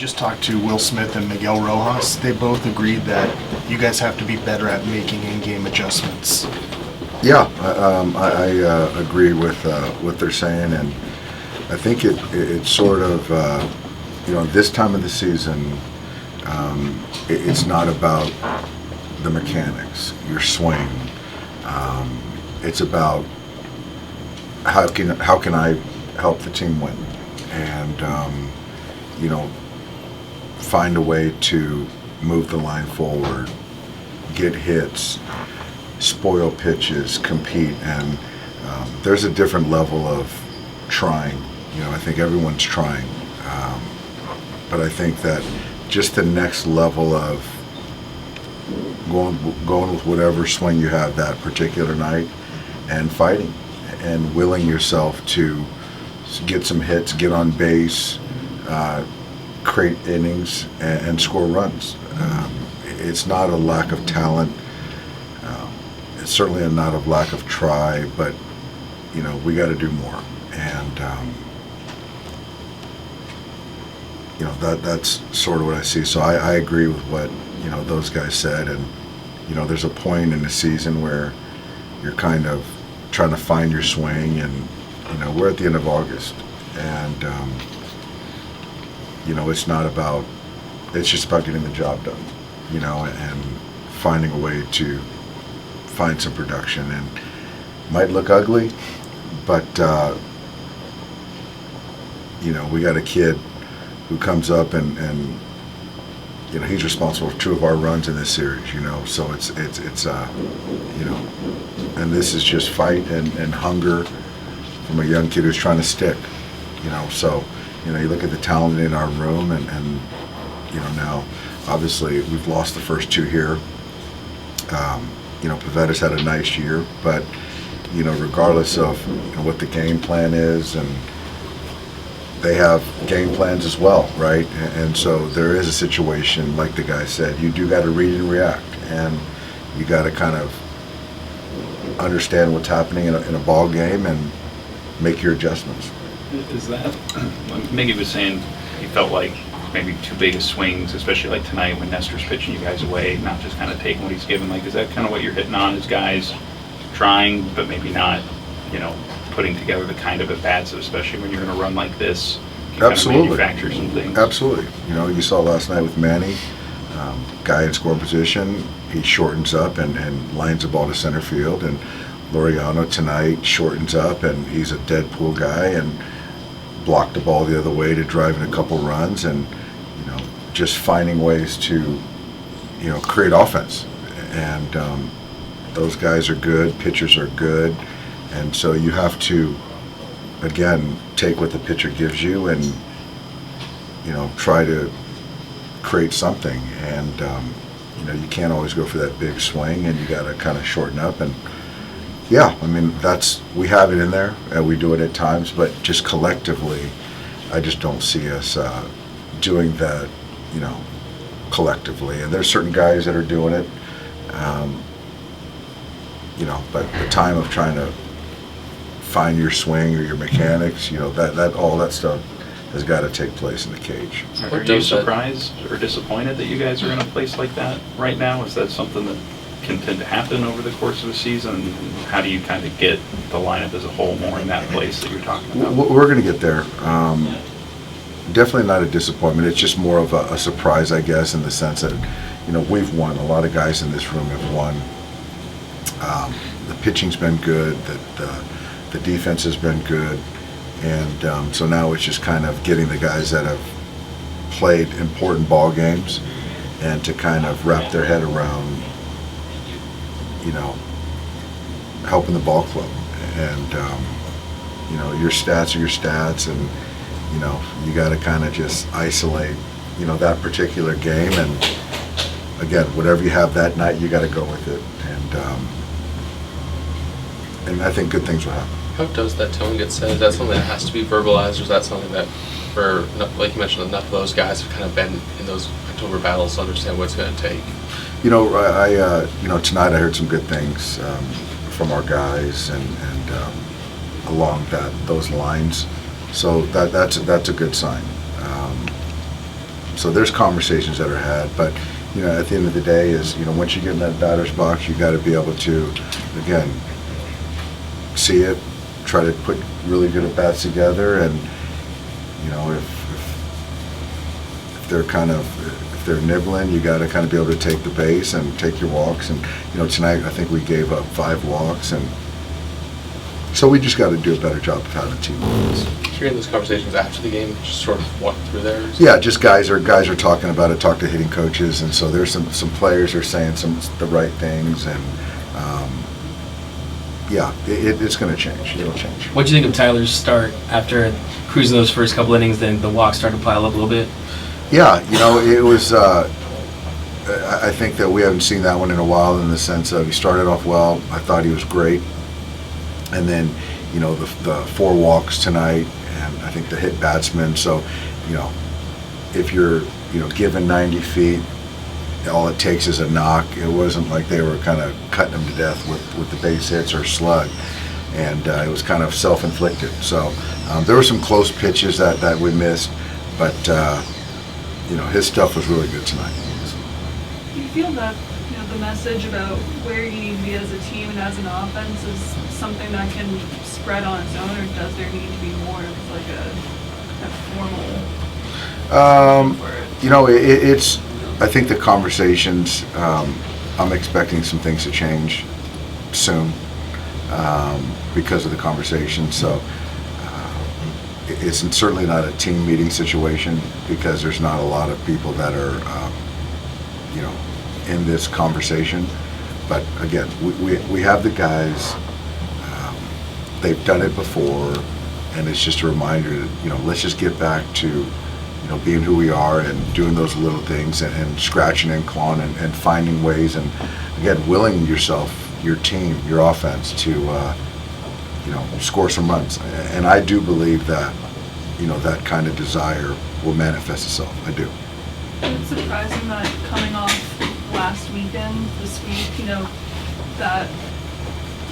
just talked to Will Smith and Miguel Rojas. They both agreed that you guys have to be better at making in-game adjustments. Yeah, I agree with what they're saying, and I think it's sort of, this time of the season, it's not about the mechanics, your swing. It's about how can I help the team win, and find a way to move the line forward, get hits, spoil pitches, compete, and there's a different level of trying. I think everyone's trying, but I think that just the next level of going with whatever swing you have that particular night and fighting and willing yourself to get some hits, get on base, create innings, and score runs. It's not a lack of talent. It's certainly not a lack of try, but we got to do more, and that's sort of what I see. So I agree with what those guys said, and there's a point in the season where you're kind of trying to find your swing, and we're at the end of August, and it's just about getting the job done, and finding a way to find some production. And might look ugly, but we got a kid who comes up and he's responsible for 2 of our runs in this series, so it's and this is just fight and hunger from a young kid who's trying to stick, so you look at the talent in our room, and now obviously we've lost the first 2 here. Pavetta's had a nice year, but regardless of what the game plan is, and they have game plans as well, right? And so there is a situation, like the guy said, you do got to read and react, and you got to kind of understand what's happening in a ball game and make your adjustments. Is that, Miggy was saying he felt like maybe too big of swings, especially like tonight when Nestor's pitching you guys away, not just kind of taking what he's given. Like, is that kind of what you're hitting on, is guys trying, but maybe not, putting together the kind of at-bats, especially when you're in a run like this? Absolutely. Kind of manufacture some things. Absolutely. You saw last night with Manny, guy in scoring position, he shortens up and lines the ball to center field, and Laureano tonight shortens up, and he's a Deadpool guy and blocked the ball the other way to drive in a couple runs, and just finding ways to create offense. And those guys are good, pitchers are good, and so you have to again take what the pitcher gives you and try to create something. And you can't always go for that big swing, and you got to kind of shorten up. And yeah, I mean, we have it in there, and we do it at times, but just collectively, I just don't see us doing that, collectively. And there's certain guys that are doing it, but the time of trying to find your swing or your mechanics, that all that stuff has got to take place in the cage. Are you surprised or disappointed that you guys are in a place like that right now? Is that something that can tend to happen over the course of the season? How do you kind of get the lineup as a whole more in that place that you're talking about? We're going to get there. Definitely not a disappointment. It's just more of a surprise, I guess, in the sense that, we've won. A lot of guys in this room have won. The pitching's been good. The defense has been good. And so now it's just kind of getting the guys that have played important ball games and to kind of wrap their head around, helping the ball club. And, your stats are your stats, and, you got to kind of just isolate, that particular game. And again, whatever you have that night, you got to go with it. And I think good things will happen. How does that tone get set? Is that something that has to be verbalized, or is that something that, for, like you mentioned, enough of those guys have kind of been in those October battles to understand what it's going to take? Tonight I heard some good things from our guys and along those lines. So that's a good sign. So there's conversations that are had, but at the end of the day is, once you get in that batter's box, you got to be able to, again, see it, try to put really good at bats together, and if they're nibbling, you got to kind of be able to take the base and take your walks. And tonight I think we gave up 5 walks, and so we just got to do a better job of having team wins. Hearing those conversations after the game, just sort of walk through there. Yeah, just guys are talking about it. Talk to hitting coaches, and so there's some players are saying the right things, and it's going to change. It'll change. What do you think of Tyler's start after cruising those first couple innings? Then the walks started to pile up a little bit. Yeah, it was. I think that we haven't seen that one in a while, in the sense of he started off well. I thought he was great, and then the 4 walks tonight, and I think the hit batsman. So, if you're given 90 feet, all it takes is a knock. It wasn't like they were kind of cutting him to death with the base hits or slug, and it was kind of self-inflicted. So there were some close pitches that we missed, but his stuff was really good tonight. Do you feel that the message about where you need to be as a team and as an offense is something that can spread on its own, or does there need to be more of like a formal for it? It's. I think the conversations. I'm expecting some things to change soon because of the conversation. So it's certainly not a team meeting situation, because there's not a lot of people that are in this conversation. But again, we have the guys. They've done it before, and it's just a reminder that let's just get back to being who we are and doing those little things, and scratching and clawing and finding ways, and again, willing yourself, your team, your offense to score some runs. And I do believe that that kind of desire will manifest itself. I do. It's surprising that coming off last weekend, this week, that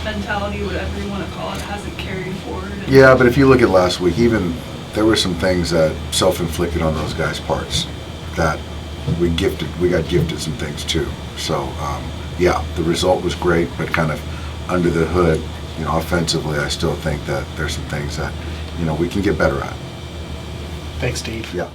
mentality, whatever you want to call it, hasn't carried forward. Yeah, but if you look at last week, even there were some things that self-inflicted on those guys' parts that we got gifted some things too. So the result was great, but kind of under the hood, offensively, I still think that there's some things that we can get better at. Thanks, Steve. Yeah.